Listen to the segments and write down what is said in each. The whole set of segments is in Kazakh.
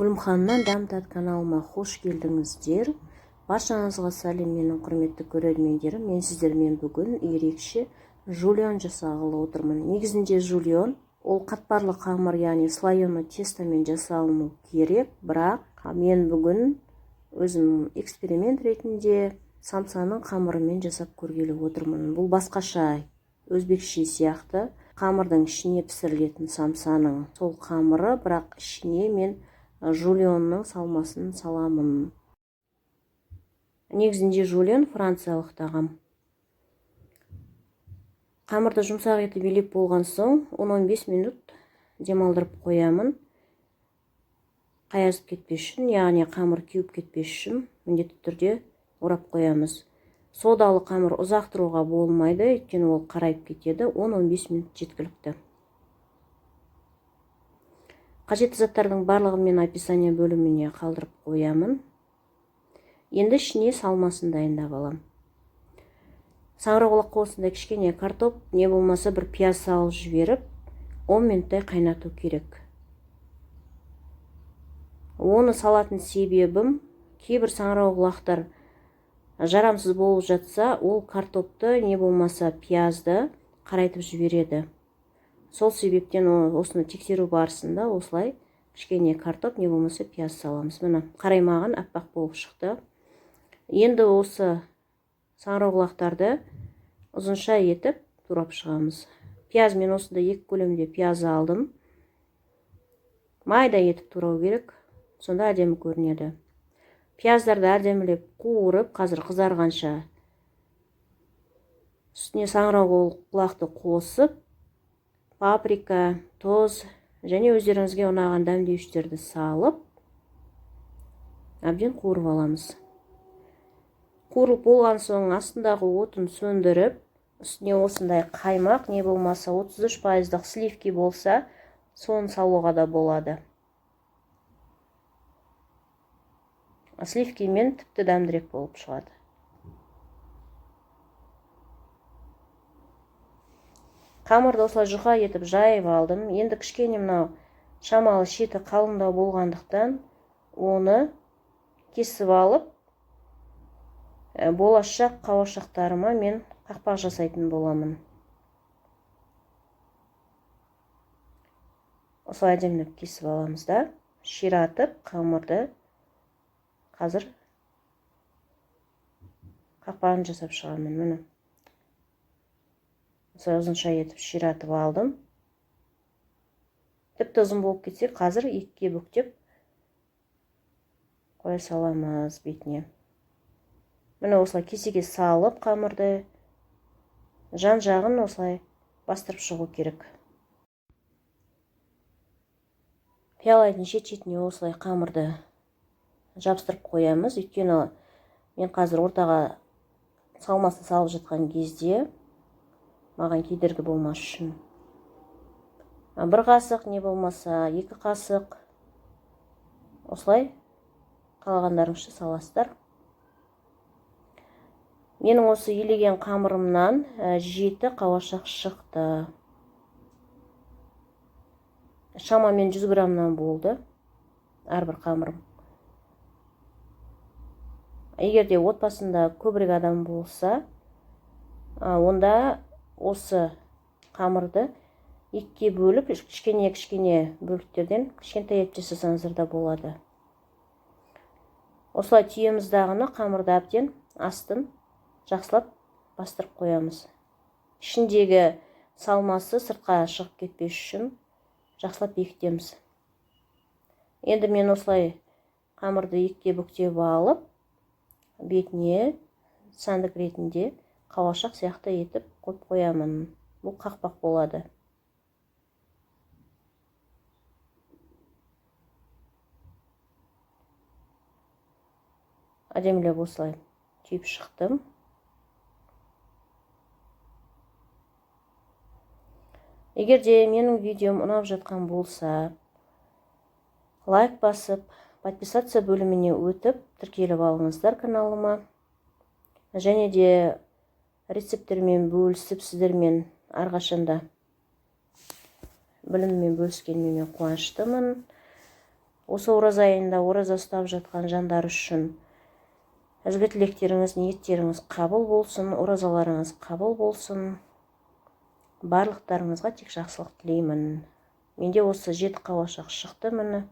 Гүлімханнан Дәм-тәт каналыма қош келдіңіздер. Баршаңызға сәлем, менің құрметті көрермендерім. Мен сіздермен бүгін ерекше жульен жасағалы отырмын. Негізінде жульен ол қатпарлы қамыр, яғни слоеный тестомен жасалыну керек, бірақ мен бүгін өзім эксперимент ретінде самсаның қамырымен жасап көргелі отырмын. Бұл басқаша, өзбекше сияқты. Қамырдың ішіне пісірілетін самсаның сол қамыры, бірақ ішіне мен жульеннің салмасын саламын. Негізінде жульен франциялық тағам. Қамырды жұмсақ етіп билеп болған соң 10-15 минут демалдырып қоямын. Қайысып кетпес үшін, яғни қамыр кеуіп кетпес үшін міндетті түрде орап қоямыз. Содалы қамыр ұзақ тұруға болмайды, өйткені ол қарайып кетеді. 10-15 минут жеткілікті. Қажетті заттардың барлығын мен описание бөліміне қалдырып қоямын. Енді ішіне салмасын дайындап алам. Саңырауқұлақ қуысында кішкене картоп, не болмаса бір пияз салып жіберіп, 10 минуттай қайнату керек. Оны салатын себебім, кейбір саңырауқұлақтар жарамсыз болып жатса, ол картопты, не болмаса пиязды қарайтып жібереді. Сол себептен осыны тексеру барысында осылай кішкене картоп, не болмаса пияз саламыз. Міне, қараймаған аппақ болып шықты. Енді осы саңырауқұлақтарды ұзынша етіп турап шығамыз. Пияз, мен осында 2 көлемде пияз алдым. Майда етіп турау керек, сонда әдемі көрінеді. Пияздарды әдемілеп қуырып, қазір қызарғанша үстіне саңырауқұлақты қосып, паприка, тұз және өздеріңізге ұнаған дәмдеуіштерді салып, әбден қуырып аламыз. Қуырылып болған соң астындағы отын сөндіріп, үстіне осындай қаймақ, не болмаса 33% сливки болса, соны салуға да болады. Сливкимен тіпті дәмдірек болып шығады. Қамырды осылай жұқа етіп жайып алдым. Енді кішкене мынау шамалы шеті қалыңдау болғандықтан оны кесіп алып, болашақ қауашақтарыма мен қақпақ жасайтын боламын. Осылай әдемілеп кесіп аламыз да, ширатып қамырды қазір қақпағын жасап шығамын. Міне. Осылай ұзынша етіп ширатып алдым. Тіпті ұзын болып кетсе, қазір 2-ге бүктеп қоя саламыз бетіне. Міне осылай кесеге салып қамырды жан жағын осылай бастырып шығу керек. Пиялайдың шет-шетіне осылай қамырды жабыстырып қоямыз. Өйткені мен қазір ортаға салмасын салып жатқан кезде маған кедергі болмас үшін 1 қасық, не болмаса 2 қасық осылай қалағандарыңызша саласыздар. Менің осы илеген қамырымнан 7 қауашақ шықты. Шамамен 100 граммнан болды әрбір қамырым. Егерде отбасында көбірек адам болса, онда осы қамырды 2-ге бөліп, кішкене бөліктерден кішкентай етіп жасасаңыздар да болады. Осылай түйеміздағыны қамырды әбден астын жақсылап бастырып қоямыз. Ішіндегі салмасы сыртқа шығып кетпес үшін жақсылап бекітеміз. Енді мен осылай қамырды 2-ге бүктеп алып, бетіне сәндік ретінде қауашақ сияқты етіп қойып қоямын. Бұл қақпақ болады. Әдемілеп осылай түйіп шықтым. Егерде менің видеом ұнап жатқан болса, лайк басып, подписаться бөліміне өтіп, тіркеліп алыңыздар каналыма. Және де рецепттермен бөлісіп, сіздермен әрқашанда біліммен бөліскеніме қуаныштымын. осы ораза айында ораза ұстап жатқан жандар үшін ізгі тілектеріңіз, ниеттеріңіз қабыл болсын, оразаларыңыз қабыл болсын. Барлықтарыңызға тек жақсылық тілеймін. Менде осы 7 қауашақ шықты міне.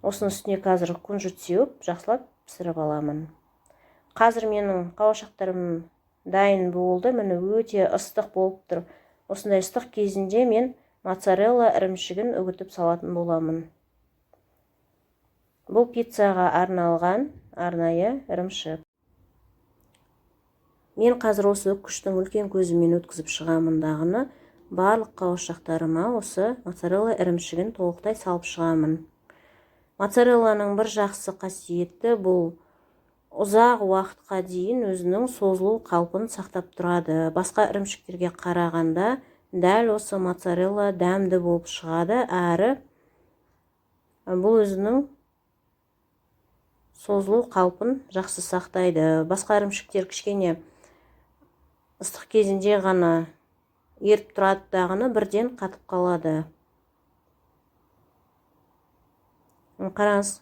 Осының үстіне қазір күнжіт сеуіп, жақсылап пісіріп аламын. Қазір менің қауашақтарым дайын болды. Міне өте ыстық болып тұр. Осындай ыстық кезінде мен моцарелла ірімшігін үгітіп салатын боламын. Бұл пиццаға арналған арнайы ірімшік. Мен қазір осы күштің үлкен көзімен өткізіп шығамын дағыны. Барлық қауашақтарыма осы моцарелла ірімшігін толықтай салып шығамын. Моцарелланың бір жақсы қасиеті бұл ұзақ уақытқа дейін өзінің созылу қалпын сақтап тұрады. Басқа ірімшіктерге қарағанда дәл осы моцарелла дәмді болып шығады, әрі бұл өзінің созылу қалпын жақсы сақтайды. Басқа ірімшіктер кішкене ыстық кезінде ғана еріп тұрады дағыны, бірден қатып қалады. Қараңыз,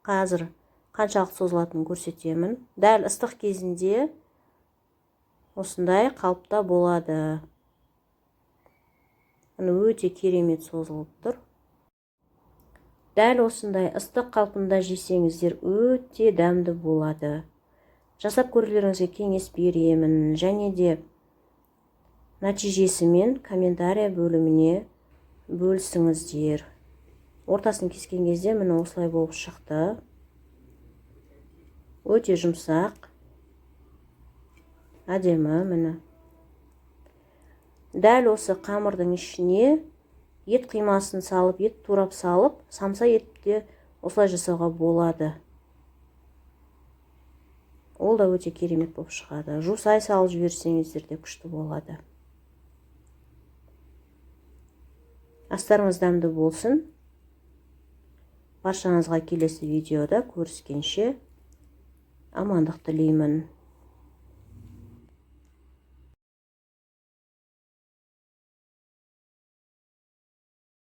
қазір қаншалық созылатынын көрсетемін. Дәл ыстық кезінде осындай қалыпта болады. Өте керемет созылып тұр. Дәл осындай ыстық қалпында жесеңіздер өте дәмді болады. Жасап көрулеріңізге кеңес беремін, және де нәтижесімен комментария бөліміне бөлісіңіздер. Ортасын кескен кезде міне осылай болып шықты. Өте жұмсақ, әдемі міне. Дәл осы қамырдың ішіне ет қимасын салып, ет турап салып, самса етте осылай жасауға болады. Ол да өте керемет болып шығады. Жусай салып жіберсеңіздер де күшті болады. Астарыңыз дәмді болсын. Баршаңызға келесі видеода көріскенше амандық тілеймін.